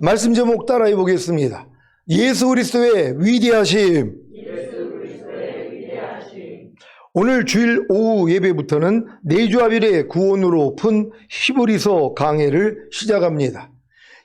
말씀 제목 따라해 보겠습니다. 예수 그리스도의 위대하심. 오늘 주일 오후 예배부터는 내주아빌의 구원으로 푼 히브리서 강해를 시작합니다.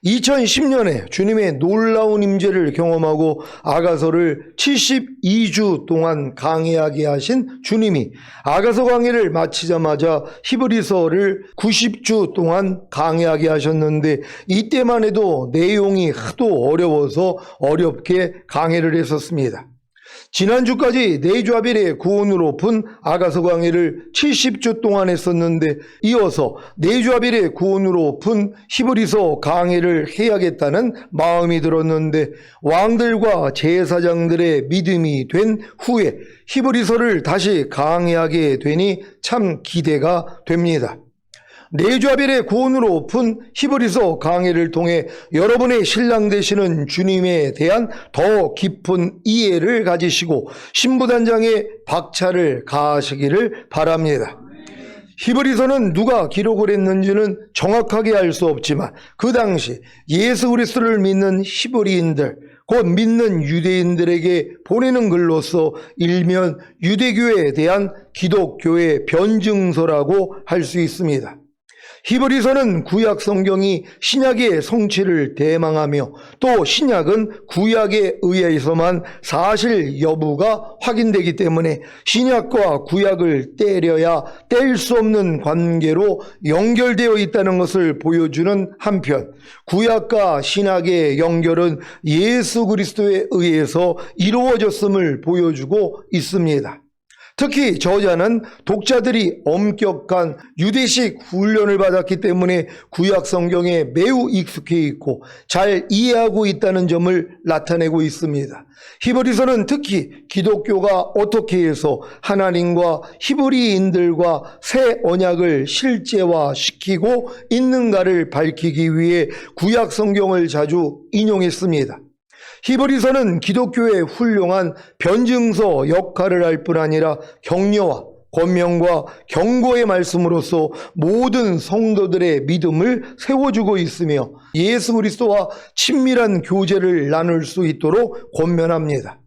2010년에 주님의 놀라운 임재를 경험하고 아가서를 72주 동안 강해하게 하신 주님이 아가서 강해를 마치자마자 히브리서를 90주 동안 강해하게 하셨는데, 이때만 해도 내용이 하도 어려워서 어렵게 강해를 했었습니다. 지난주까지 내주아빌의 구원으로 푼 아가서 강해를 70주 동안 했었는데, 이어서 내주아빌의 구원으로 푼 히브리서 강해를 해야겠다는 마음이 들었는데, 왕들과 제사장들의 믿음이 된 후에 히브리서를 다시 강해하게 되니 참 기대가 됩니다. 내주아빌의 구원으로 푼 히브리서 강해를 통해 여러분의 신랑 되시는 주님에 대한 더 깊은 이해를 가지시고 신부단장에 박차를 가하시기를 바랍니다. 히브리서는 누가 기록을 했는지는 정확하게 알 수 없지만 그 당시 예수 그리스도를 믿는 히브리인들, 곧 믿는 유대인들에게 보내는 글로서 일면 유대교에 대한 기독교의 변증서라고 할 수 있습니다. 히브리서는 구약 성경이 신약의 성취를 대망하며 또 신약은 구약에 의해서만 사실 여부가 확인되기 때문에 신약과 구약을 떼려야 뗄 수 없는 관계로 연결되어 있다는 것을 보여주는 한편, 구약과 신약의 연결은 예수 그리스도에 의해서 이루어졌음을 보여주고 있습니다. 특히 저자는 독자들이 엄격한 유대식 훈련을 받았기 때문에 구약 성경에 매우 익숙해 있고 잘 이해하고 있다는 점을 나타내고 있습니다. 히브리서는 특히 기독교가 어떻게 해서 하나님과 히브리인들과 새 언약을 실제화시키고 있는가를 밝히기 위해 구약 성경을 자주 인용했습니다. 히브리서는 기독교의 훌륭한 변증서 역할을 할 뿐 아니라 격려와 권면과 경고의 말씀으로서 모든 성도들의 믿음을 세워주고 있으며 예수 그리스도와 친밀한 교제를 나눌 수 있도록 권면합니다.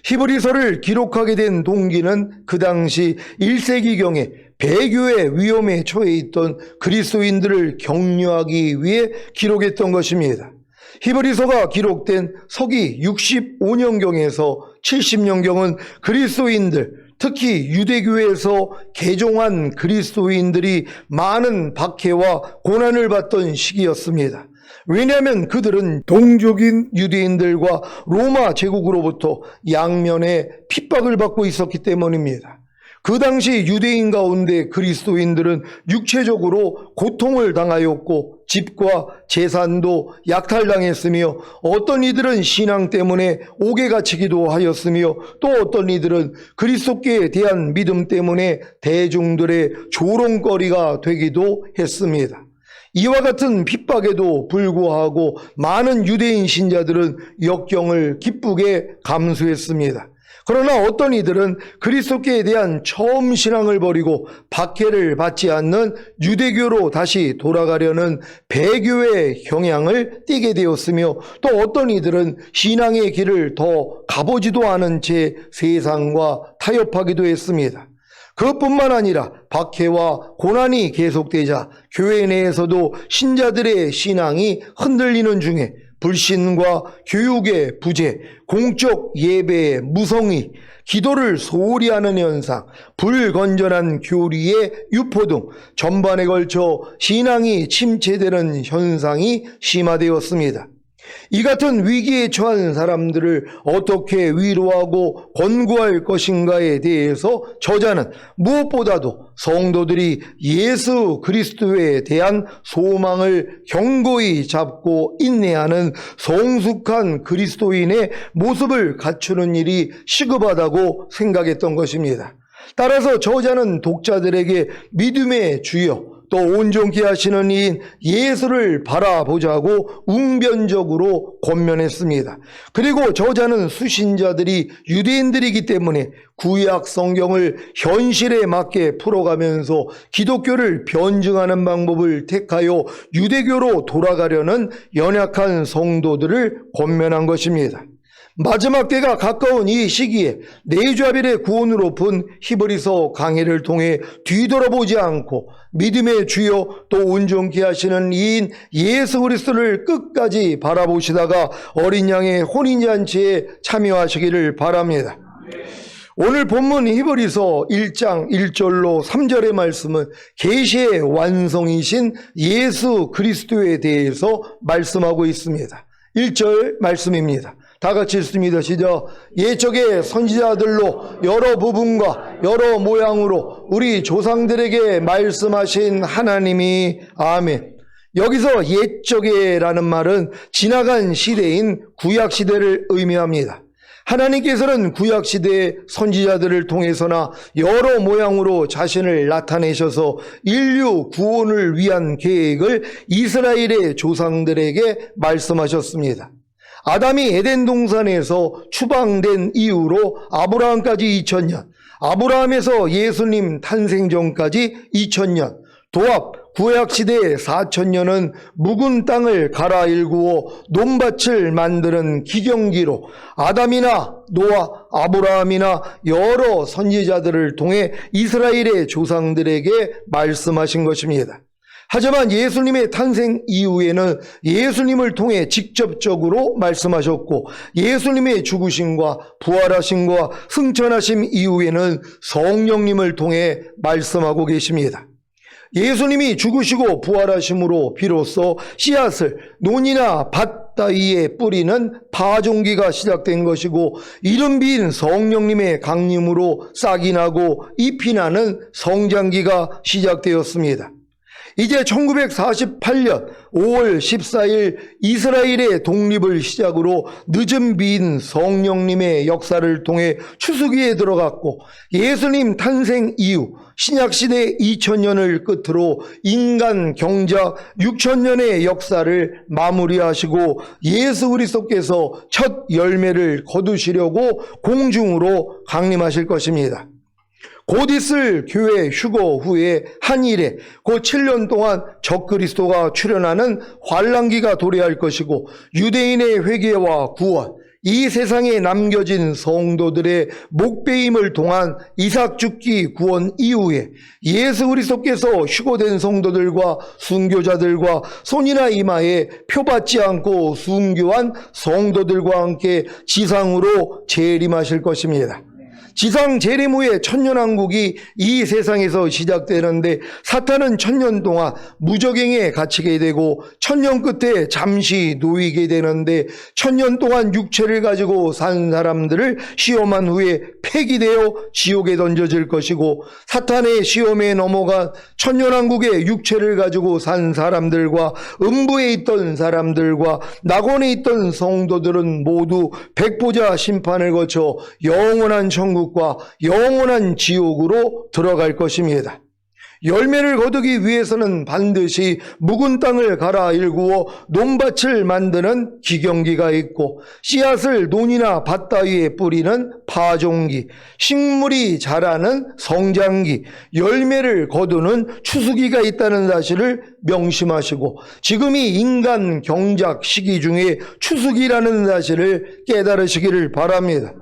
히브리서를 기록하게 된 동기는 그 당시 1세기경에 배교의 위험에 처해 있던 그리스도인들을 격려하기 위해 기록했던 것입니다. 히브리서가 기록된 서기 65년경에서 70년경은 그리스도인들, 특히 유대교에서 개종한 그리스도인들이 많은 박해와 고난을 받던 시기였습니다. 왜냐하면 그들은 동족인 유대인들과 로마 제국으로부터 양면에 핍박을 받고 있었기 때문입니다. 그 당시 유대인 가운데 그리스도인들은 육체적으로 고통을 당하였고 집과 재산도 약탈당했으며 어떤 이들은 신앙 때문에 옥에 갇히기도 하였으며 또 어떤 이들은 그리스도께 대한 믿음 때문에 대중들의 조롱거리가 되기도 했습니다. 이와 같은 핍박에도 불구하고 많은 유대인 신자들은 역경을 기쁘게 감수했습니다. 그러나 어떤 이들은 그리스도께 대한 처음 신앙을 버리고 박해를 받지 않는 유대교로 다시 돌아가려는 배교의 경향을 띠게 되었으며 또 어떤 이들은 신앙의 길을 더 가보지도 않은 채 세상과 타협하기도 했습니다. 그것뿐만 아니라 박해와 고난이 계속되자 교회 내에서도 신자들의 신앙이 흔들리는 중에 불신과 교육의 부재, 공적 예배의 무성의, 기도를 소홀히 하는 현상, 불건전한 교리의 유포 등 전반에 걸쳐 신앙이 침체되는 현상이 심화되었습니다. 이 같은 위기에 처한 사람들을 어떻게 위로하고 권고할 것인가에 대해서 저자는 무엇보다도 성도들이 예수 그리스도에 대한 소망을 견고히 잡고 인내하는 성숙한 그리스도인의 모습을 갖추는 일이 시급하다고 생각했던 것입니다. 따라서 저자는 독자들에게 믿음의 주여 또 온전케 하시는 이인 예수를 바라보자고 웅변적으로 권면했습니다. 그리고 저자는 수신자들이 유대인들이기 때문에 구약 성경을 현실에 맞게 풀어가면서 기독교를 변증하는 방법을 택하여 유대교로 돌아가려는 연약한 성도들을 권면한 것입니다. 마지막 때가 가까운 이 시기에 네자벨의 구원으로 푼 히브리서 강해를 통해 뒤돌아보지 않고 믿음의 주요 또 온전케 하시는 이인 예수 그리스도를 끝까지 바라보시다가 어린 양의 혼인잔치에 참여하시기를 바랍니다. 오늘 본문 히브리서 1장 1절로 3절의 말씀은 계시의 완성이신 예수 그리스도에 대해서 말씀하고 있습니다. 1절 말씀입니다. 다 같이 읽습니다. 시작. 옛적의 선지자들로 여러 부분과 여러 모양으로 우리 조상들에게 말씀하신 하나님이 아멘. 여기서 옛적에라는 말은 지나간 시대인 구약시대를 의미합니다. 하나님께서는 구약시대의 선지자들을 통해서나 여러 모양으로 자신을 나타내셔서 인류 구원을 위한 계획을 이스라엘의 조상들에게 말씀하셨습니다. 아담이 에덴 동산에서 추방된 이후로 아브라함까지 2000년, 아브라함에서 예수님 탄생 전까지 2000년, 도합 구약시대의 4000년은 묵은 땅을 갈아 일구어 논밭을 만드는 기경기로 아담이나 노아, 아브라함이나 여러 선지자들을 통해 이스라엘의 조상들에게 말씀하신 것입니다. 하지만 예수님의 탄생 이후에는 예수님을 통해 직접적으로 말씀하셨고 예수님의 죽으심과 부활하심과 승천하심 이후에는 성령님을 통해 말씀하고 계십니다. 예수님이 죽으시고 부활하심으로 비로소 씨앗을 논이나 밭 따위에 뿌리는 파종기가 시작된 것이고 이름 빈 성령님의 강림으로 싹이 나고 잎이 나는 성장기가 시작되었습니다. 이제 1948년 5월 14일 이스라엘의 독립을 시작으로 늦은 빈 성령님의 역사를 통해 추수기에 들어갔고 예수님 탄생 이후 신약시대 2000년을 끝으로 인간 경작 6000년의 역사를 마무리하시고 예수 그리스도께서 첫 열매를 거두시려고 공중으로 강림하실 것입니다. 곧 있을 교회 휴거 후에 한 일에 곧 7년 동안 적그리스도가 출현하는 환란기가 도래할 것이고 유대인의 회개와 구원, 이 세상에 남겨진 성도들의 목배임을 통한 이삭 죽기 구원 이후에 예수 그리스도께서 휴거된 성도들과 순교자들과 손이나 이마에 표받지 않고 순교한 성도들과 함께 지상으로 재림하실 것입니다. 지상 재림 후에 천년왕국이 이 세상에서 시작되는데 사탄은 1000년 동안 무적행에 갇히게 되고 1000년 끝에 잠시 놓이게 되는데 1000년 동안 육체를 가지고 산 사람들을 시험한 후에 폐기되어 지옥에 던져질 것이고 사탄의 시험에 넘어간 천년왕국의 육체를 가지고 산 사람들과 음부에 있던 사람들과 낙원에 있던 성도들은 모두 백보자 심판을 거쳐 영원한 천국 과 영원한 지옥으로 들어갈 것입니다. 열매를 거두기 위해서는 반드시 묵은 땅을 갈아 일구어 논밭을 만드는 기경기가 있고 씨앗을 논이나 밭 따위에 뿌리는 파종기, 식물이 자라는 성장기, 열매를 거두는 추수기가 있다는 사실을 명심하시고 지금이 인간 경작 시기 중에 추수기라는 사실을 깨달으시기를 바랍니다.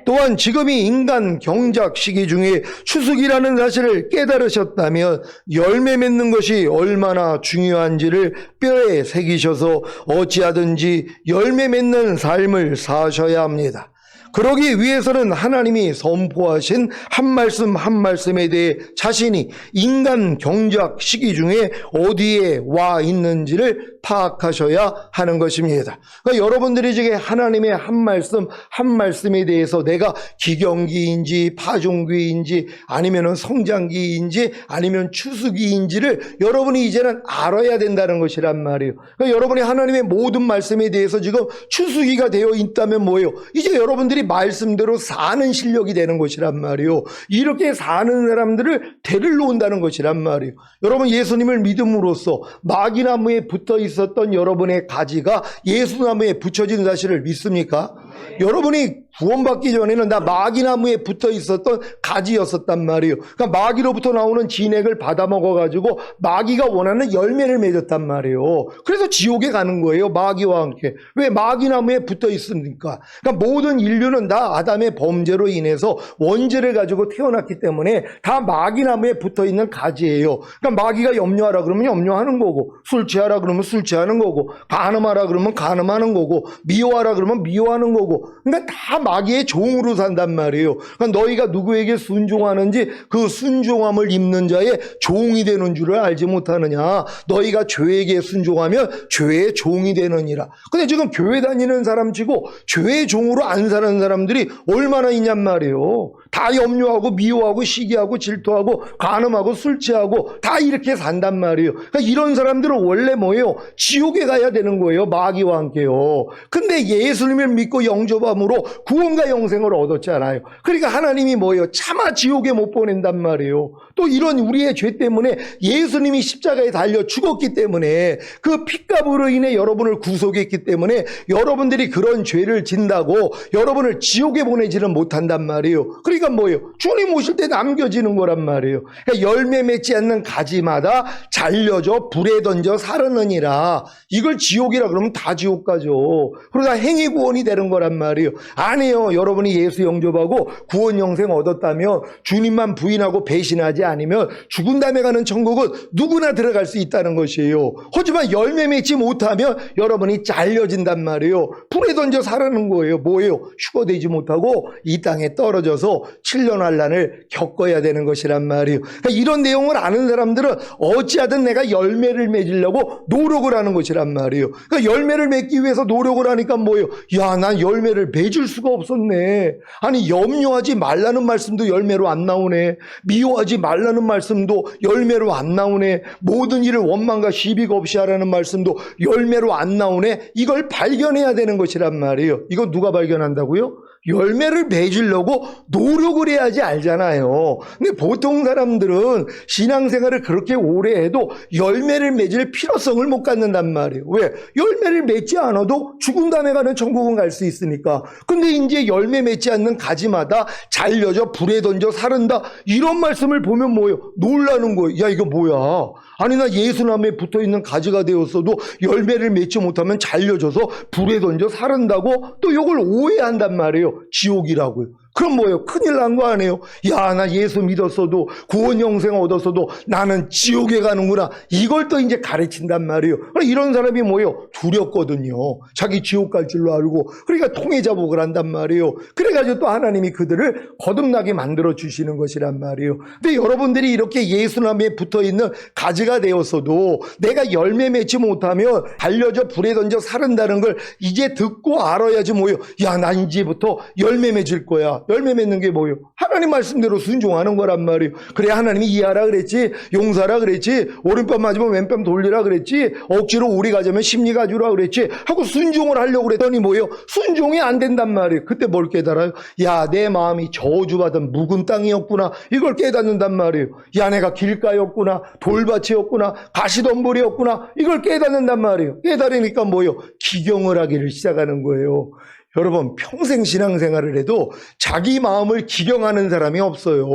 또한 지금이 인간 경작 시기 중에 추수기라는 사실을 깨달으셨다면 열매 맺는 것이 얼마나 중요한지를 뼈에 새기셔서 어찌하든지 열매 맺는 삶을 사셔야 합니다. 그러기 위해서는 하나님이 선포하신 한 말씀 한 말씀에 대해 자신이 인간 경작 시기 중에 어디에 와 있는지를 파악하셔야 하는 것입니다. 그러니까 여러분들이 지금 하나님의 한 말씀에 대해서 내가 기경기인지 파종기인지 아니면 성장기인지 아니면 추수기인지를 여러분이 이제는 알아야 된다는 것이란 말이에요. 그러니까 여러분이 하나님의 모든 말씀에 대해서 지금 추수기가 되어 있다면 뭐예요? 이제 여러분들이 말씀대로 사는 실력이 되는 것이란 말이에요. 이렇게 사는 사람들을 데리러 온다는 것이란 말이에요. 여러분, 예수님을 믿음으로써 마귀나무에 붙어 있었던 여러분의 가지가 예수나무에 붙여진 사실을 믿습니까? 여러분이 구원받기 전에는 다 마귀나무에 붙어 있었던 가지였었단 말이에요. 그러니까 마귀로부터 나오는 진액을 받아먹어가지고 마귀가 원하는 열매를 맺었단 말이에요. 그래서 지옥에 가는 거예요, 마귀와 함께. 왜? 마귀나무에 붙어 있으니까. 그러니까 모든 인류는 다 아담의 범죄로 인해서 원죄를 가지고 태어났기 때문에 다 마귀나무에 붙어 있는 가지예요. 그러니까 마귀가 염려하라 그러면 염려하는 거고, 술 취하라 그러면 술 취하는 거고, 간음하라 그러면 간음하는 거고, 미워하라 그러면 미워하는 거고. 그러니까 다 마귀의 종으로 산단 말이에요. 그러니까 너희가 누구에게 순종하는지 그 순종함을 입는 자의 종이 되는 줄을 알지 못하느냐. 너희가 죄에게 순종하면 죄의 종이 되느니라. 근데 지금 교회 다니는 사람 치고 죄의 종으로 안 사는 사람들이 얼마나 있냔 말이에요. 다 염려하고 미워하고 시기하고 질투하고 간음하고 술 취하고 다 이렇게 산단 말이에요. 그러니까 이런 사람들은 원래 뭐예요? 지옥에 가야 되는 거예요, 마귀와 함께요. 근데 예수님을 믿고 영접함으로 구원과 영생을 얻었잖아요. 그러니까 하나님이 뭐예요? 차마 지옥에 못 보낸단 말이에요. 또 이런 우리의 죄 때문에 예수님이 십자가에 달려 죽었기 때문에 그 핏값으로 인해 여러분을 구속했기 때문에 여러분들이 그런 죄를 진다고 여러분을 지옥에 보내지는 못한단 말이에요. 그러니까 뭐예요? 주님 오실 때 남겨지는 거란 말이에요. 그러니까 열매 맺지 않는 가지마다 잘려져 불에 던져 사르느니라. 이걸 지옥이라 그러면 다 지옥 가죠. 그러다 행위 구원이 되는 거란 말이에요. 아니에요. 여러분이 예수 영접하고 구원 영생 얻었다면 주님만 부인하고 배신하지 않으면 죽은 다음에 가는 천국은 누구나 들어갈 수 있다는 것이에요. 하지만 열매 맺지 못하면 여러분이 잘려진단 말이에요. 불에 던져 사라는 거예요. 뭐예요? 휴거되지 못하고 이 땅에 떨어져서 7년 환난을 겪어야 되는 것이란 말이에요. 그러니까 이런 내용을 아는 사람들은 어찌하든 내가 열매를 맺으려고 노력을 하는 것이란 말이에요. 그러니까 열매를 맺기 위해서 노력을 하니까 뭐예요? 야, 난 열매를 맺을 수가 없었네. 아니, 염려하지 말라는 말씀도 열매로 안 나오네. 미워하지 말라는 말씀도 열매로 안 나오네. 모든 일을 원망과 시비가 없이 하라는 말씀도 열매로 안 나오네. 이걸 발견해야 되는 것이란 말이에요. 이거 누가 발견한다고요? 열매를 맺으려고 노력을 해야지 알잖아요. 근데 보통 사람들은 신앙생활을 그렇게 오래 해도 열매를 맺을 필요성을 못 갖는단 말이에요. 왜? 열매를 맺지 않아도 죽은 다음에 가는 천국은 갈 수 있으니까. 근데 이제 열매 맺지 않는 가지마다 잘려져 불에 던져 사른다. 이런 말씀을 보면 뭐예요? 놀라는 거예요. 야, 이거 뭐야? 아니, 나 예수나무에 붙어있는 가지가 되었어도 열매를 맺지 못하면 잘려져서 불에 던져 사른다고 또 이걸 오해한단 말이에요. 지옥이라고요. 그럼 뭐예요? 큰일 난 거 아니에요? 야, 나 예수 믿었어도 구원 영생 얻었어도 나는 지옥에 가는구나. 이걸 또 이제 가르친단 말이에요. 이런 사람이 뭐예요? 두렵거든요. 자기 지옥 갈 줄로 알고. 그러니까 통해자복을 한단 말이에요. 그래가지고 또 하나님이 그들을 거듭나게 만들어 주시는 것이란 말이에요. 근데 여러분들이 이렇게 예수나무에 붙어있는 가지가 되었어도 내가 열매 맺지 못하면 달려져 불에 던져 사른다는 걸 이제 듣고 알아야지 뭐예요? 야, 나 이제부터 열매 맺을 거야. 열매 맺는 게 뭐예요? 하나님 말씀대로 순종하는 거란 말이에요. 그래, 하나님이 이해하라 그랬지, 용서하라 그랬지, 오른뺨 맞으면 왼뺨 돌리라 그랬지, 억지로 오리 가자면 심리 가주라 그랬지 하고 순종을 하려고 그랬더니 뭐예요? 순종이 안 된단 말이에요. 그때 뭘 깨달아요? 야, 내 마음이 저주받은 묵은 땅이었구나. 이걸 깨닫는단 말이에요. 야, 내가 길가였구나, 돌밭이었구나, 가시덤불이었구나. 이걸 깨닫는단 말이에요. 깨달으니까 뭐예요? 기경을 하기를 시작하는 거예요. 여러분, 평생 신앙생활을 해도 자기 마음을 기경하는 사람이 없어요.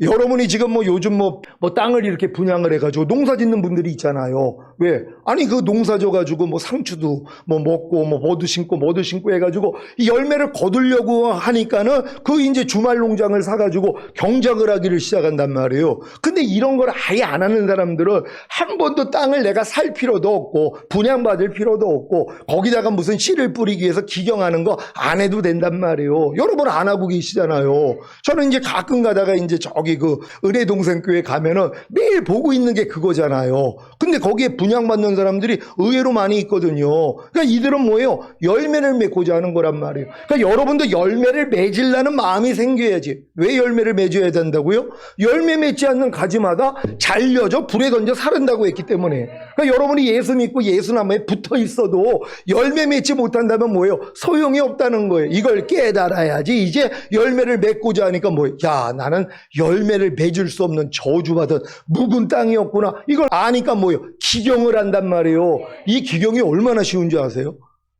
여러분이 지금 뭐 요즘 뭐 땅을 이렇게 분양을 해가지고 농사 짓는 분들이 있잖아요. 왜? 아니, 그 농사 져가지고 뭐 상추도 뭐 먹고 뭐 뭐도 심고 해가지고 이 열매를 거두려고 하니까는 그 이제 주말 농장을 사가지고 경작을 하기를 시작한단 말이에요. 근데 이런 걸 아예 안 하는 사람들은 한 번도 땅을 내가 살 필요도 없고 분양받을 필요도 없고 거기다가 무슨 씨를 뿌리기 위해서 기경하는 거 안 해도 된단 말이에요. 여러분 안 하고 계시잖아요. 저는 이제 가끔 가다가 이제 저기 저기 그 은혜동생교회 가면은 매일 보고 있는 게 그거잖아요. 근데 거기에 분양받는 사람들이 의외로 많이 있거든요. 그러니까 이들은 뭐예요? 열매를 맺고자 하는 거란 말이에요. 그러니까 여러분도 열매를 맺으려는 마음이 생겨야지. 왜 열매를 맺어야 된다고요? 열매 맺지 않는 가지마다 잘려져 불에 던져 사른다고 했기 때문에. 그러니까 여러분이 예수 믿고 예수나무에 붙어 있어도 열매 맺지 못한다면 뭐예요? 소용이 없다는 거예요. 이걸 깨달아야지. 이제 열매를 맺고자 하니까 뭐예요? 야, 나는 열매를 맺을 수 없는 저주받은 묵은 땅이었구나. 이걸 아니까 뭐예요? 기경을 한단 말이에요. 이 기경이 얼마나 쉬운 줄 아세요?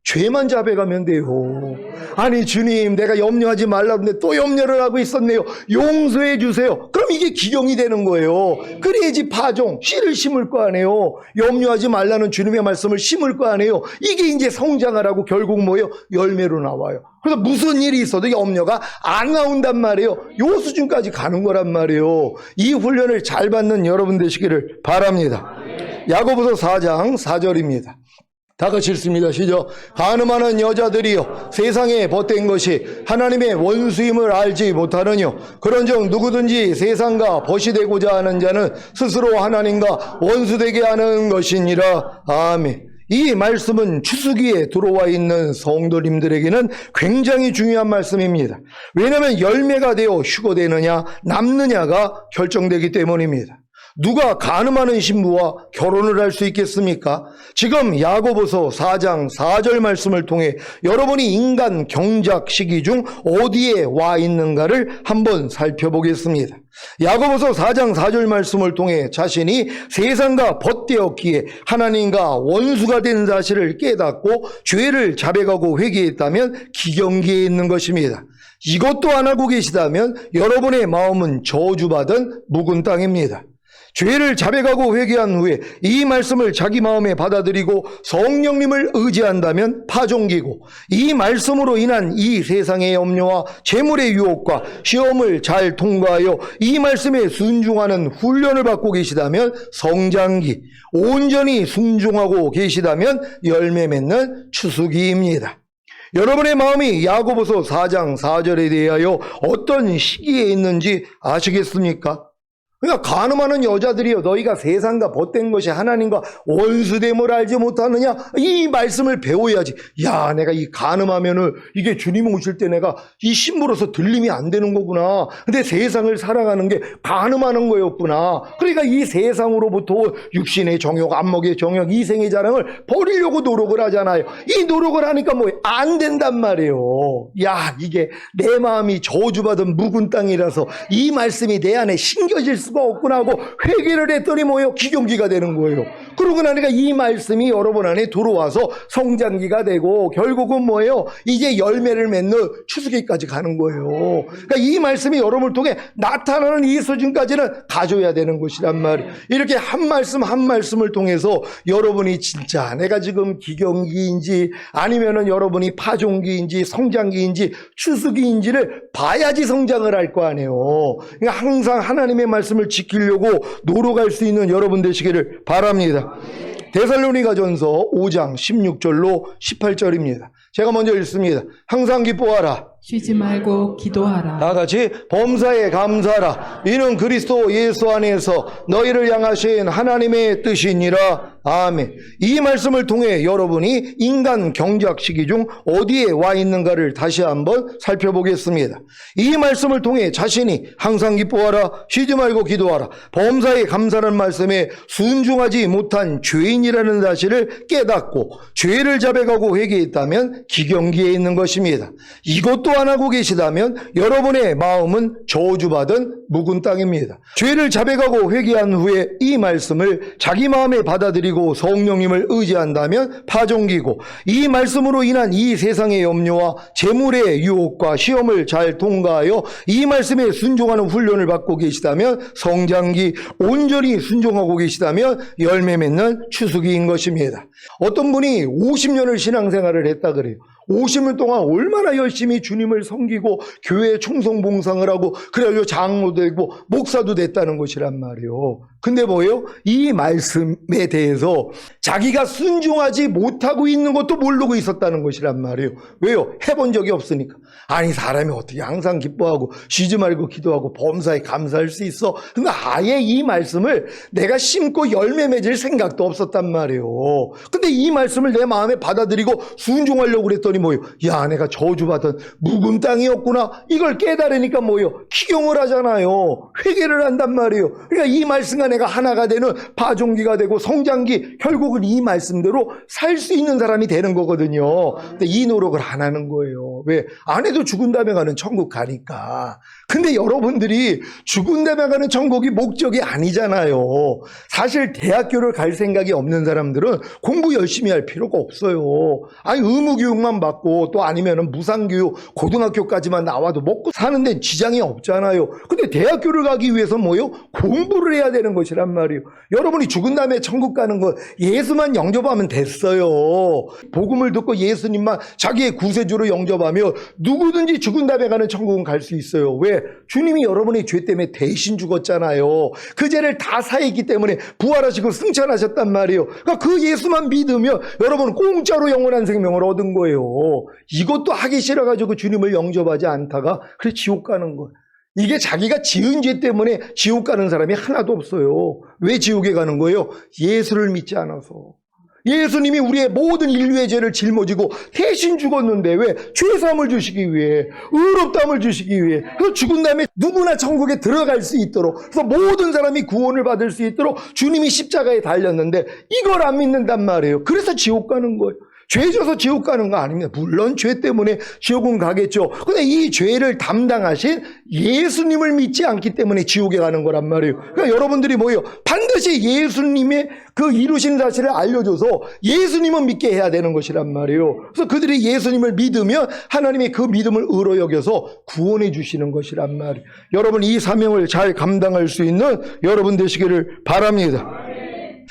죄만 잡아가면 돼요. 아니 주님, 내가 염려하지 말라는데 또 염려를 하고 있었네요. 용서해 주세요. 그럼 이게 기경이 되는 거예요. 그래야지 파종, 씨를 심을 거 아니에요. 염려하지 말라는 주님의 말씀을 심을 거 아니에요. 이게 이제 성장을 하고 결국 뭐예요? 열매로 나와요. 그래서 무슨 일이 있어도 염려가 안 나온단 말이에요. 요 수준까지 가는 거란 말이에요. 이 훈련을 잘 받는 여러분 되시기를 바랍니다. 야고보서 4장 4절입니다. 다 같이 읽습니다. 시작. 간음하는 여자들이여 세상에 벗된 것이 하나님의 원수임을 알지 못하느뇨. 그런즉 누구든지 세상과 벗이 되고자 하는 자는 스스로 하나님과 원수되게 하는 것이니라. 아멘. 이 말씀은 추수기에 들어와 있는 성도님들에게는 굉장히 중요한 말씀입니다. 왜냐하면 열매가 되어 휴거되느냐 남느냐가 결정되기 때문입니다. 누가 간음하는 신부와 결혼을 할 수 있겠습니까? 지금 야고보서 4장 4절 말씀을 통해 여러분이 인간 경작 시기 중 어디에 와 있는가를 한번 살펴보겠습니다. 야고보서 4장 4절 말씀을 통해 자신이 세상과 벗되었기에 하나님과 원수가 된 사실을 깨닫고 죄를 자백하고 회개했다면 기경기에 있는 것입니다. 이것도 안 하고 계시다면 여러분의 마음은 저주받은 묵은 땅입니다. 죄를 자백하고 회개한 후에 이 말씀을 자기 마음에 받아들이고 성령님을 의지한다면 파종기고, 이 말씀으로 인한 이 세상의 염려와 재물의 유혹과 시험을 잘 통과하여 이 말씀에 순종하는 훈련을 받고 계시다면 성장기, 온전히 순종하고 계시다면 열매 맺는 추수기입니다. 여러분의 마음이 야고보서 4장 4절에 대하여 어떤 시기에 있는지 아시겠습니까? 그러니까 간음하는 여자들이여 너희가 세상과 벗된 것이 하나님과 원수됨을 알지 못하느냐, 이 말씀을 배워야지. 야, 내가 이 간음하면은 이게 주님 오실 때 내가 이 신부로서 들림이 안 되는 거구나. 근데 세상을 살아가는 게 간음하는 거였구나. 그러니까 이 세상으로부터 육신의 정욕, 안목의 정욕, 이생의 자랑을 버리려고 노력을 하잖아요. 이 노력을 하니까 뭐 안 된단 말이에요. 야, 이게 내 마음이 저주받은 묵은 땅이라서 이 말씀이 내 안에 심겨질 수가 없구나 하고 회개를 했더니 뭐예요? 기경기가 되는 거예요. 그러고 나니까 이 말씀이 여러분 안에 들어와서 성장기가 되고 결국은 뭐예요? 이제 열매를 맺는 추수기까지 가는 거예요. 그러니까 이 말씀이 여러분을 통해 나타나는 이 수준까지는 가져야 되는 것이란 말이에요. 이렇게 한 말씀 한 말씀을 통해서 여러분이 진짜 내가 지금 기경기인지 아니면은 여러분이 파종기인지 성장기인지 추수기인지를 봐야지 성장을 할 거 아니에요. 그러니까 항상 하나님의 말씀을 지키려고 노력할 수 있는 여러분 되시기를 바랍니다. 데살로니가전서 5장 16절로 18절입니다. 제가 먼저 읽습니다. 항상 기뻐하라. 쉬지 말고 기도하라. 다 같이 범사에 감사하라. 이는 그리스도 예수 안에서 너희를 향하신 하나님의 뜻이니라. 아멘. 이 말씀을 통해 여러분이 인간 경작 시기 중 어디에 와 있는가를 다시 한번 살펴보겠습니다. 이 말씀을 통해 자신이 항상 기뻐하라, 쉬지 말고 기도하라, 범사에 감사라는 말씀에 순종하지 못한 죄인이라는 사실을 깨닫고 죄를 자백하고 회개했다면 기경기에 있는 것입니다. 이것도 안 하고 계시다면 여러분의 마음은 저주받은 묵은 땅입니다. 죄를 자백하고 회개한 후에 이 말씀을 자기 마음에 받아들이고 성령님을 의지한다면 파종기고, 이 말씀으로 인한 이 세상의 염려와 재물의 유혹과 시험을 잘 통과하여 이 말씀에 순종하는 훈련을 받고 계시다면 성장기, 온전히 순종하고 계시다면 열매 맺는 추수기인 것입니다. 어떤 분이 50년을 신앙생활을 했다 그래요. 50년 동안 얼마나 열심히 주님을 섬기고 교회 충성 봉상을 하고 그래가지고 장로도 되고 목사도 됐다는 것이란 말이에요. 근데 뭐예요? 이 말씀에 대해서 자기가 순종하지 못하고 있는 것도 모르고 있었다는 것이란 말이에요. 왜요? 해본 적이 없으니까. 아니 사람이 어떻게 항상 기뻐하고 쉬지 말고 기도하고 범사에 감사할 수 있어? 그러니까 아예 이 말씀을 내가 심고 열매 맺을 생각도 없었단 말이에요. 근데 이 말씀을 내 마음에 받아들이고 순종하려고 그랬더니 뭐예요? 야, 내가 저주받은 묵은 땅이었구나. 이걸 깨달으니까 뭐예요? 기경을 하잖아요. 회개를 한단 말이에요. 그러니까 이 말씀과 내가 하나가 되는 파종기가 되고 성장기, 결국은 이 말씀대로 살 수 있는 사람이 되는 거거든요. 근데 이 노력을 안 하는 거예요. 왜? 안 해도 죽은 다음에 가는 천국 가니까. 근데 여러분들이 죽은 다음에 가는 천국이 목적이 아니잖아요. 사실 대학교를 갈 생각이 없는 사람들은 공부 열심히 할 필요가 없어요. 아니 의무교육만 받고 또 아니면은 무상교육 고등학교까지만 나와도 먹고 사는 데는 지장이 없잖아요. 근데 대학교를 가기 위해서 뭐요? 공부를 해야 되는 것이란 말이에요. 여러분이 죽은 다음에 천국 가는 거 예수만 영접하면 됐어요. 복음을 듣고 예수님만 자기의 구세주로 영접하면 누구든지 죽은 다음에 가는 천국은 갈 수 있어요. 왜? 주님이 여러분의 죄 때문에 대신 죽었잖아요. 그 죄를 다 사했기 때문에 부활하시고 승천하셨단 말이에요. 그러니까 그 예수만 믿으면 여러분은 공짜로 영원한 생명을 얻은 거예요. 이것도 하기 싫어가지고 주님을 영접하지 않다가 그래 지옥 가는 거예요. 이게 자기가 지은 죄 때문에 지옥 가는 사람이 하나도 없어요. 왜 지옥에 가는 거예요? 예수를 믿지 않아서. 예수님이 우리의 모든 인류의 죄를 짊어지고 대신 죽었는데 왜? 죄사함을 주시기 위해, 의롭다함을 주시기 위해. 그래서 죽은 다음에 누구나 천국에 들어갈 수 있도록, 그래서 모든 사람이 구원을 받을 수 있도록 주님이 십자가에 달렸는데 이걸 안 믿는단 말이에요. 그래서 지옥 가는 거예요. 죄 져서 지옥 가는 거 아닙니다. 물론 죄 때문에 지옥은 가겠죠. 근데 이 죄를 담당하신 예수님을 믿지 않기 때문에 지옥에 가는 거란 말이에요. 그러니까 여러분들이 뭐예요? 반드시 예수님의 그 이루신 사실을 알려줘서 예수님은 믿게 해야 되는 것이란 말이에요. 그래서 그들이 예수님을 믿으면 하나님의 그 믿음을 의로 여겨서 구원해 주시는 것이란 말이에요. 여러분 이 사명을 잘 감당할 수 있는 여러분 되시기를 바랍니다.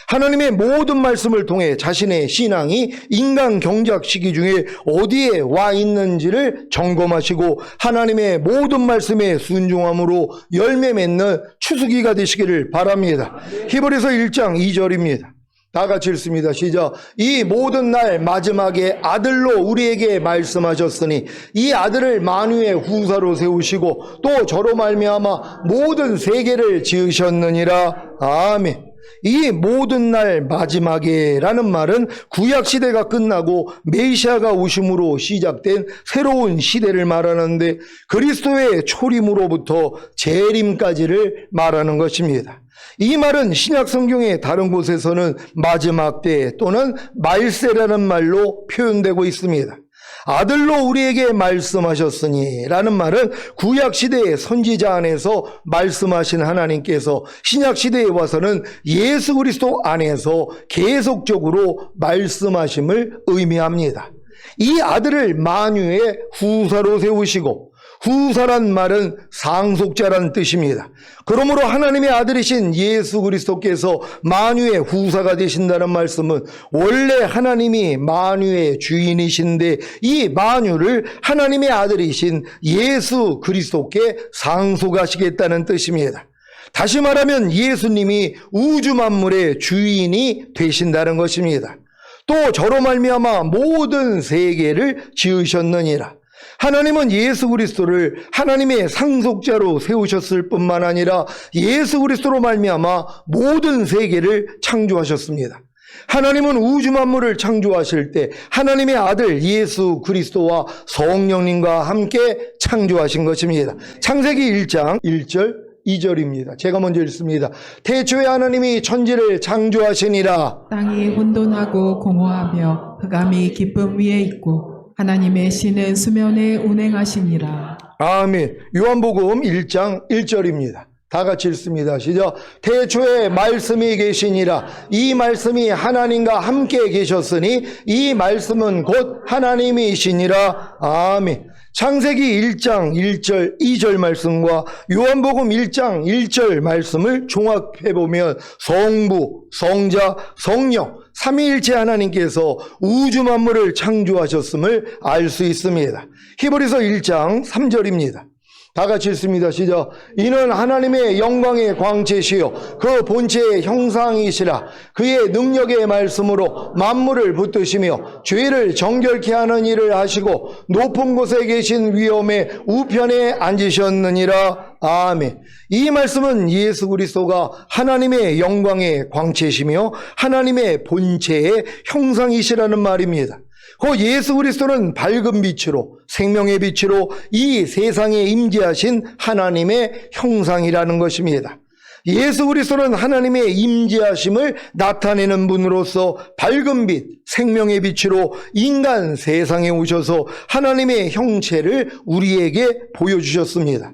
하나님의 모든 말씀을 통해 자신의 신앙이 인간 경작 시기 중에 어디에 와 있는지를 점검하시고 하나님의 모든 말씀에 순종함으로 열매 맺는 추수기가 되시기를 바랍니다. 히브리서 1장 2절입니다. 다 같이 읽습니다. 시작. 이 모든 날 마지막에 아들로 우리에게 말씀하셨으니 이 아들을 만유의 후사로 세우시고 또 저로 말미암아 모든 세계를 지으셨느니라. 아멘. 이 모든 날 마지막에 라는 말은 구약시대가 끝나고 메시아가 오심으로 시작된 새로운 시대를 말하는데 그리스도의 초림으로부터 재림까지를 말하는 것입니다. 이 말은 신약 성경의 다른 곳에서는 마지막 때 또는 말세라는 말로 표현되고 있습니다. 아들로 우리에게 말씀하셨으니 라는 말은 구약시대의 선지자 안에서 말씀하신 하나님께서 신약시대에 와서는 예수 그리스도 안에서 계속적으로 말씀하심을 의미합니다. 이 아들을 만유의 후사로 세우시고 후사란 말은 상속자란 뜻입니다. 그러므로 하나님의 아들이신 예수 그리스도께서 만유의 후사가 되신다는 말씀은 원래 하나님이 만유의 주인이신데 이 만유를 하나님의 아들이신 예수 그리스도께 상속하시겠다는 뜻입니다. 다시 말하면 예수님이 우주 만물의 주인이 되신다는 것입니다. 또 저로 말미암아 모든 세계를 지으셨느니라. 하나님은 예수 그리스도를 하나님의 상속자로 세우셨을 뿐만 아니라 예수 그리스도로 말미암아 모든 세계를 창조하셨습니다. 하나님은 우주 만물을 창조하실 때 하나님의 아들 예수 그리스도와 성령님과 함께 창조하신 것입니다. 창세기 1장 1절 2절입니다. 제가 먼저 읽습니다. 태초에 하나님이 천지를 창조하시니라. 땅이 혼돈하고 공허하며 흑암이 깊음 위에 있고 하나님의 신은 수면에 운행하시니라. 아멘. 요한복음 1장 1절입니다. 다 같이 읽습니다. 시작. 태초에 말씀이 계시니라. 이 말씀이 하나님과 함께 계셨으니 이 말씀은 곧 하나님이시니라. 아멘. 창세기 1장 1절 2절 말씀과 요한복음 1장 1절 말씀을 종합해보면 성부, 성자, 성령 삼위일체 하나님께서 우주 만물을 창조하셨음을 알 수 있습니다. 히브리서 1장 3절입니다. 다 같이 읽습니다. 시작. 이는 하나님의 영광의 광채시요 그 본체의 형상이시라. 그의 능력의 말씀으로 만물을 붙드시며 죄를 정결케 하는 일을 하시고 높은 곳에 계신 위엄의 우편에 앉으셨느니라. 아멘. 이 말씀은 예수 그리스도가 하나님의 영광의 광채시며 하나님의 본체의 형상이시라는 말입니다. 그 예수 그리스도는 밝은 빛으로 생명의 빛으로 이 세상에 임재하신 하나님의 형상이라는 것입니다. 예수 그리스도는 하나님의 임재하심을 나타내는 분으로서 밝은 빛, 생명의 빛으로 인간 세상에 오셔서 하나님의 형체를 우리에게 보여주셨습니다.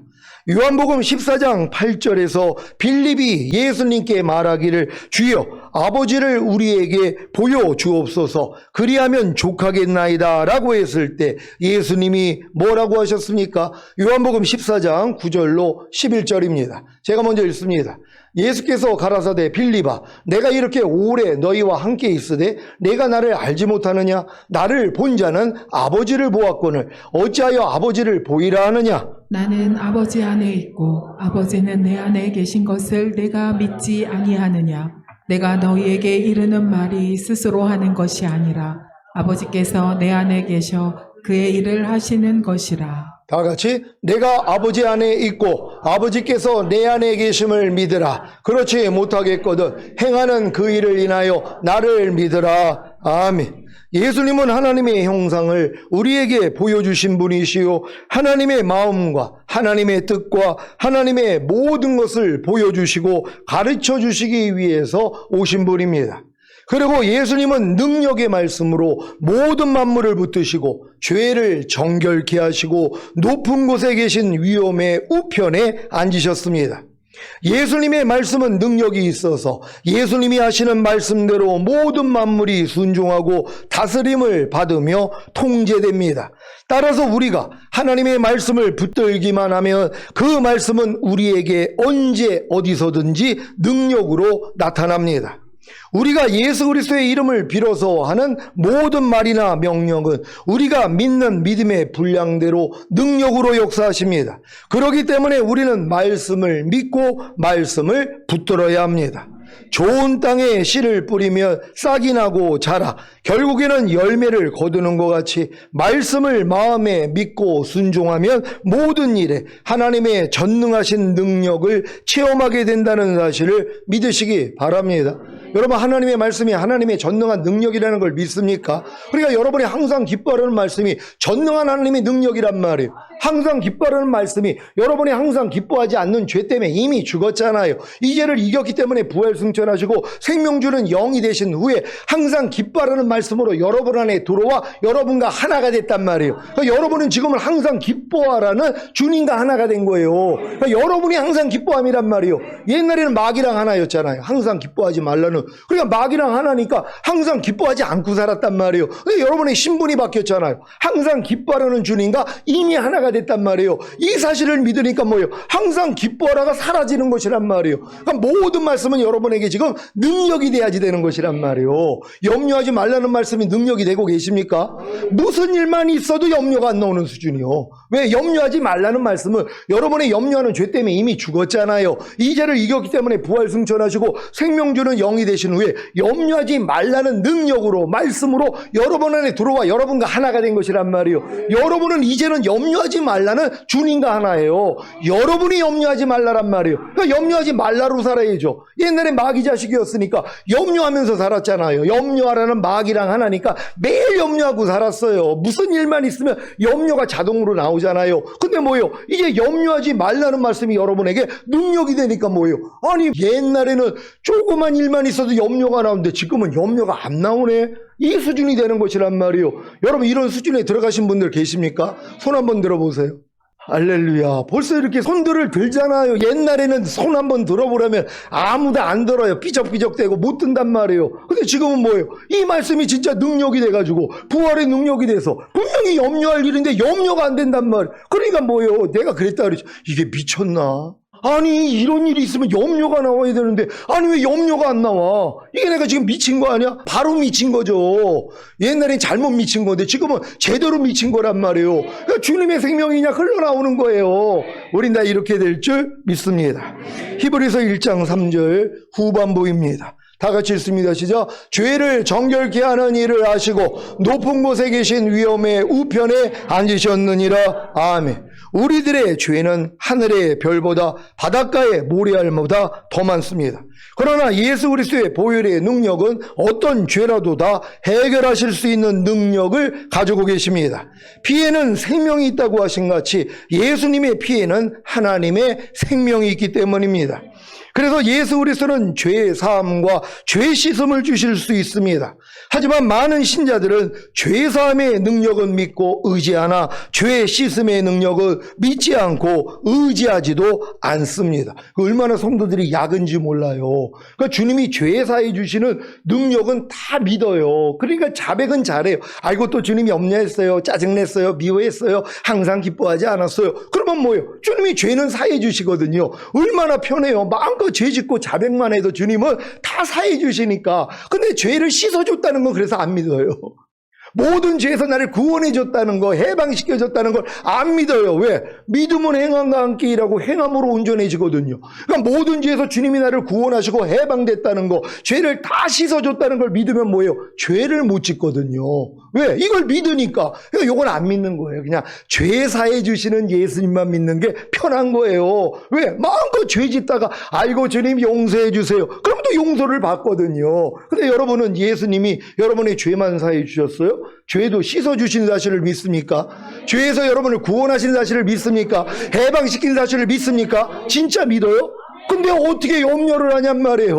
요한복음 14장 8절에서 빌립이 예수님께 말하기를 주여 아버지를 우리에게 보여주옵소서 그리하면 족하겠나이다 라고 했을 때 예수님이 뭐라고 하셨습니까? 요한복음 14장 9절로 11절입니다. 제가 먼저 읽습니다. 예수께서 가라사대 빌립아 내가 이렇게 오래 너희와 함께 있으되 내가 나를 알지 못하느냐? 나를 본 자는 아버지를 보았거늘 어찌하여 아버지를 보이라 하느냐? 나는 아버지 안에 있고 아버지는 내 안에 계신 것을 내가 믿지 아니하느냐? 내가 너희에게 이르는 말이 스스로 하는 것이 아니라 아버지께서 내 안에 계셔 그의 일을 하시는 것이라. 다 같이 내가 아버지 안에 있고 아버지께서 내 안에 계심을 믿으라. 그렇지 못하겠거든 행하는 그 일을 인하여 나를 믿으라. 아멘. 예수님은 하나님의 형상을 우리에게 보여주신 분이시요 하나님의 마음과 하나님의 뜻과 하나님의 모든 것을 보여주시고 가르쳐 주시기 위해서 오신 분입니다. 그리고 예수님은 능력의 말씀으로 모든 만물을 붙드시고 죄를 정결케 하시고 높은 곳에 계신 위엄의 우편에 앉으셨습니다. 예수님의 말씀은 능력이 있어서 예수님이 하시는 말씀대로 모든 만물이 순종하고 다스림을 받으며 통제됩니다. 따라서 우리가 하나님의 말씀을 붙들기만 하면 그 말씀은 우리에게 언제 어디서든지 능력으로 나타납니다. 우리가 예수 그리스도의 이름을 빌어서 하는 모든 말이나 명령은 우리가 믿는 믿음의 분량대로 능력으로 역사하십니다. 그렇기 때문에 우리는 말씀을 믿고 말씀을 붙들어야 합니다. 좋은 땅에 씨를 뿌리면 싹이 나고 자라 결국에는 열매를 거두는 것 같이 말씀을 마음에 믿고 순종하면 모든 일에 하나님의 전능하신 능력을 체험하게 된다는 사실을 믿으시기 바랍니다. 여러분 하나님의 말씀이 하나님의 전능한 능력이라는 걸 믿습니까? 그러니까 여러분이 항상 기뻐하는 말씀이 전능한 하나님의 능력이란 말이에요. 항상 기뻐하는 말씀이 여러분이 항상 기뻐하지 않는 죄 때문에 이미 죽었잖아요. 이 죄를 이겼기 때문에 부활 승천하시고 생명 주는 영이 되신 후에 항상 기뻐하는 말씀으로 여러분 안에 들어와 여러분과 하나가 됐단 말이에요. 그러니까 여러분은 지금은 항상 기뻐하라는 주님과 하나가 된 거예요. 그러니까 여러분이 항상 기뻐함이란 말이에요. 옛날에는 마귀랑 하나였잖아요. 항상 기뻐하지 말라는. 그러니까 마귀랑 하나니까 항상 기뻐하지 않고 살았단 말이에요. 근데 여러분의 신분이 바뀌었잖아요. 항상 기뻐하라는 주님과 이미 하나가 됐단 말이에요. 이 사실을 믿으니까 뭐예요? 항상 기뻐하라가 사라지는 것이란 말이에요. 그러니까 모든 말씀은 여러분에게 지금 능력이 돼야지 되는 것이란 말이에요. 염려하지 말라는 말씀이 능력이 되고 계십니까? 무슨 일만 있어도 염려가 안 나오는 수준이요. 왜? 염려하지 말라는 말씀은 여러분의 염려하는 죄 때문에 이미 죽었잖아요. 이 죄를 이겼기 때문에 부활 승천하시고 생명 주는 영이 되신 후에 염려하지 말라는 능력으로 말씀으로 여러분 안에 들어와 여러분과 하나가 된 것이란 말이에요. 여러분은 이제는 염려하지 말라는 주님과 하나예요. 여러분이 염려하지 말라란 말이에요. 그러니까 염려하지 말라로 살아야죠. 옛날에 마귀 자식이었으니까 염려하면서 살았잖아요. 염려하라는 마귀랑 하나니까 매일 염려하고 살았어요. 무슨 일만 있으면 염려가 자동으로 나오잖아요. 근데 뭐예요? 이제 염려하지 말라는 말씀이 여러분에게 능력이 되니까 뭐예요? 아니 옛날에는 조그만 일만 있어도 염려가 나오는데 지금은 염려가 안 나오네. 이 수준이 되는 것이란 말이에요. 여러분 이런 수준에 들어가신 분들 계십니까? 손 한번 들어보세요. 할렐루야. 벌써 이렇게 손들을 들잖아요. 옛날에는 손 한번 들어보려면 아무도 안 들어요. 삐적삐적대고 못 든단 말이에요. 근데 지금은 뭐예요? 이 말씀이 진짜 능력이 돼가지고 부활의 능력이 돼서 분명히 염려할 일인데 염려가 안 된단 말이에요. 그러니까 뭐예요? 내가 그랬다 그러죠. 이게 미쳤나? 아니 이런 일이 있으면 염려가 나와야 되는데 아니 왜 염려가 안 나와? 이게 내가 지금 미친 거 아니야? 바로 미친 거죠. 옛날엔 잘못 미친 건데 지금은 제대로 미친 거란 말이에요. 그러니까 주님의 생명이 그냥 흘러나오는 거예요. 우린 다 이렇게 될 줄 믿습니다. 히브리서 1장 3절 후반부입니다. 다 같이 읽습니다. 시작. 죄를 정결케 하는 일을 하시고 높은 곳에 계신 위엄의 우편에 앉으셨느니라. 아멘. 우리들의 죄는 하늘의 별보다 바닷가의 모래알보다 더 많습니다. 그러나 예수 그리스도의 보혈의 능력은 어떤 죄라도 다 해결하실 수 있는 능력을 가지고 계십니다. 피에는 생명이 있다고 하신 같이 예수님의 피에는 하나님의 생명이 있기 때문입니다. 그래서 예수 그리스도는 죄의 사함과 죄 씻음을 주실 수 있습니다. 하지만 많은 신자들은 죄 사함의 능력은 믿고 의지하나 죄 씻음의 능력은 믿지 않고 의지하지도 않습니다. 얼마나 성도들이 약은지 몰라요. 그러니까 주님이 죄 사해 주시는 능력은 다 믿어요. 그러니까 자백은 잘해요. 아이고 또 주님이 염려했어요. 짜증냈어요. 미워했어요. 항상 기뻐하지 않았어요. 그러면 뭐예요? 주님이 죄는 사해 주시거든요. 얼마나 편해요. 마음껏 죄 짓고 자백만 해도 주님은 다 사해 주시니까. 근데 죄를 씻어줬다는 건 그래서 안 믿어요. 모든 죄에서 나를 구원해 줬다는 거, 해방시켜 줬다는 걸 안 믿어요. 왜? 믿음은 행함과 함께 일하고 행함으로 온전해지거든요. 그러니까 모든 죄에서 주님이 나를 구원하시고 해방됐다는 거, 죄를 다 씻어줬다는 걸 믿으면 뭐예요? 죄를 못 짓거든요. 왜? 이걸 믿으니까. 그러니까 이건 안 믿는 거예요. 그냥 죄 사해 주시는 예수님만 믿는 게 편한 거예요. 왜? 마음껏 죄 짓다가 아이고 주님 용서해 주세요. 그럼 또 용서를 받거든요. 근데 여러분은 예수님이 여러분의 죄만 사해 주셨어요? 죄도 씻어주신 사실을 믿습니까? 죄에서 여러분을 구원하신 사실을 믿습니까? 해방시킨 사실을 믿습니까? 진짜 믿어요? 근데 어떻게 염려를 하냔 말이에요.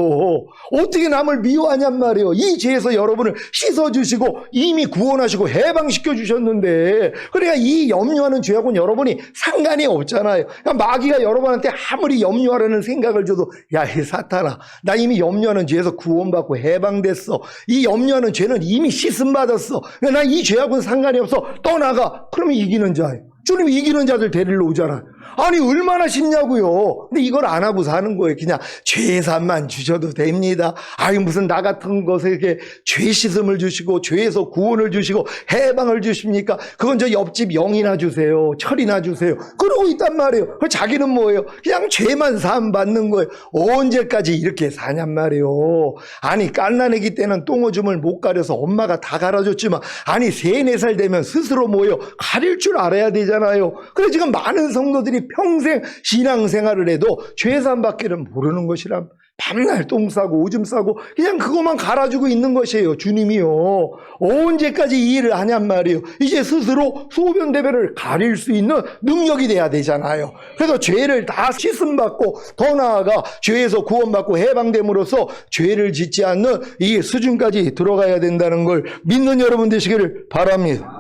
어떻게 남을 미워하냔 말이에요. 이 죄에서 여러분을 씻어주시고 이미 구원하시고 해방시켜 주셨는데, 그러니까 이 염려하는 죄하고는 여러분이 상관이 없잖아요. 그러니까 마귀가 여러분한테 아무리 염려하라는 생각을 줘도 야, 이 사탄아, 나 이미 염려하는 죄에서 구원받고 해방됐어. 이 염려하는 죄는 이미 씻음받았어. 나 이 죄하고는 상관이 없어. 떠나가. 그러면 이기는 자예요. 주님이 이기는 자들 데리러 오잖아요. 아니 얼마나 쉽냐고요. 근데 이걸 안 하고 사는 거예요. 그냥 죄산만 주셔도 됩니다. 아니 무슨 나 같은 것에게 죄 씻음을 주시고 죄에서 구원을 주시고 해방을 주십니까? 그건 저 옆집 영이나 주세요. 철이나 주세요. 그러고 있단 말이에요. 자기는 뭐예요? 그냥 죄만 사함 받는 거예요. 언제까지 이렇게 사냔 말이에요. 아니 갓난아기 때는 똥오줌을 못 가려서 엄마가 다 갈아줬지만 아니 3, 4살 되면 스스로 뭐예요? 가릴 줄 알아야 되잖아요. 그래서 지금 많은 성도들이 평생 신앙생활을 해도 죄산 받기를 모르는 것이라 밤날 똥 싸고 오줌 싸고 그냥 그것만 갈아주고 있는 것이에요. 주님이요. 언제까지 이 일을 하냔 말이에요. 이제 스스로 소변 대변을 가릴 수 있는 능력이 돼야 되잖아요. 그래서 죄를 다 씻음받고 더 나아가 죄에서 구원받고 해방됨으로써 죄를 짓지 않는 이 수준까지 들어가야 된다는 걸 믿는 여러분 되시기를 바랍니다.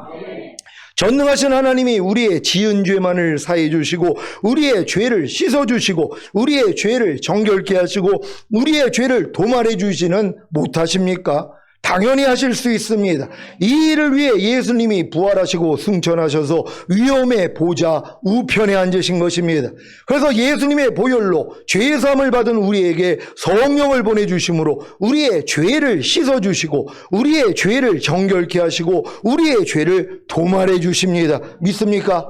전능하신 하나님이 우리의 지은 죄만을 사해 주시고 우리의 죄를 씻어 주시고 우리의 죄를 정결케 하시고 우리의 죄를 도말해 주시는 못하십니까? 당연히 하실 수 있습니다. 이 일을 위해 예수님이 부활하시고 승천하셔서 위엄의 보좌 우편에 앉으신 것입니다. 그래서 예수님의 보혈로 죄사함을 받은 우리에게 성령을 보내주심으로 우리의 죄를 씻어주시고 우리의 죄를 정결케 하시고 우리의 죄를 도말해 주십니다. 믿습니까?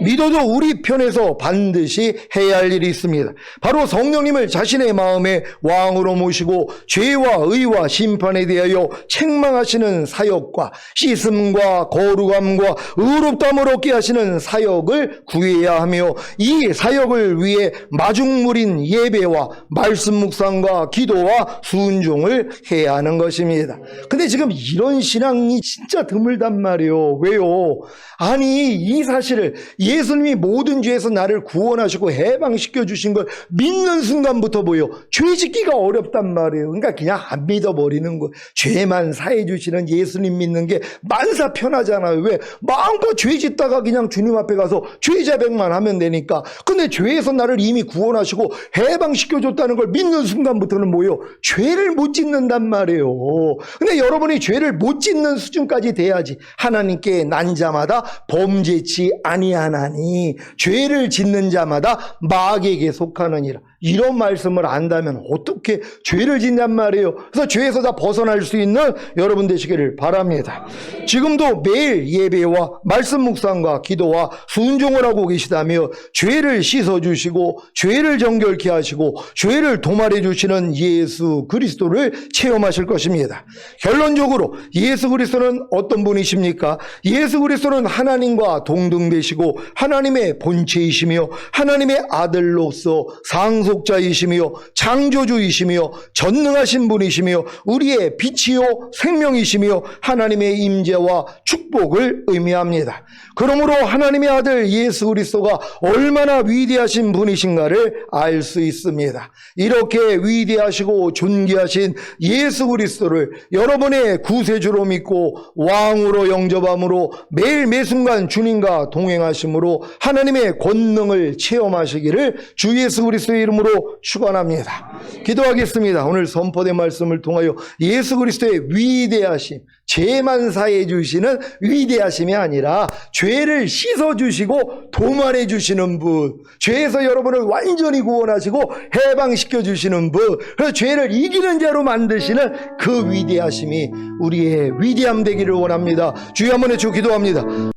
믿어도 우리 편에서 반드시 해야 할 일이 있습니다. 바로 성령님을 자신의 마음에 왕으로 모시고 죄와 의와 심판에 대하여 책망하시는 사역과 씻음과 거룩함과 의롭다함을 얻게 하시는 사역을 구해야 하며 이 사역을 위해 마중물인 예배와 말씀 묵상과 기도와 순종을 해야 하는 것입니다. 근데 지금 이런 신앙이 진짜 드물단 말이에요. 왜요? 아니 이 사실을 예수님이 모든 죄에서 나를 구원하시고 해방시켜 주신 걸 믿는 순간부터 뭐예요? 죄 짓기가 어렵단 말이에요. 그러니까 그냥 안 믿어버리는 거예요. 죄만 사해 주시는 예수님 믿는 게 만사 편하잖아요. 왜? 마음껏 죄 짓다가 그냥 주님 앞에 가서 죄 자백만 하면 되니까. 근데 죄에서 나를 이미 구원하시고 해방시켜 줬다는 걸 믿는 순간부터는 뭐예요? 죄를 못 짓는단 말이에요. 근데 여러분이 죄를 못 짓는 수준까지 돼야지 하나님께 난 자마다 범죄치 아니하리라 아니하나니 죄를 짓는 자마다 마귀에게 속하느니라. 이런 말씀을 안다면 어떻게 죄를 짓냔 말이에요. 그래서 죄에서 다 벗어날 수 있는 여러분 되시기를 바랍니다. 지금도 매일 예배와 말씀 묵상과 기도와 순종을 하고 계시다며 죄를 씻어주시고 죄를 정결케 하시고 죄를 도말해 주시는 예수 그리스도를 체험하실 것입니다. 결론적으로 예수 그리스도는 어떤 분이십니까? 예수 그리스도는 하나님과 동등되시고 하나님의 본체이시며 하나님의 아들로서 상속자이시며 창조주이시며 전능하신 분이시며 우리의 빛이요 생명이시며 하나님의 임재와 축복을 의미합니다. 그러므로 하나님의 아들 예수 그리스도가 얼마나 위대하신 분이신가를 알 수 있습니다. 이렇게 위대하시고 존귀하신 예수 그리스도를 여러분의 구세주로 믿고 왕으로 영접함으로 매일 매순간 주님과 동행하심으로 하나님의 권능을 체험하시기를 주 예수 그리스도의 이름으로 축원합니다. 기도하겠습니다. 오늘 선포된 말씀을 통하여 예수 그리스도의 위대하심, 죄만 사해 주시는 위대하심이 아니라 죄를 씻어 주시고 도말해 주시는 분, 죄에서 여러분을 완전히 구원하시고 해방시켜 주시는 분, 그래서 죄를 이기는 자로 만드시는 그 위대하심이 우리의 위대함 되기를 원합니다. 주여 한번 해주시고 기도합니다.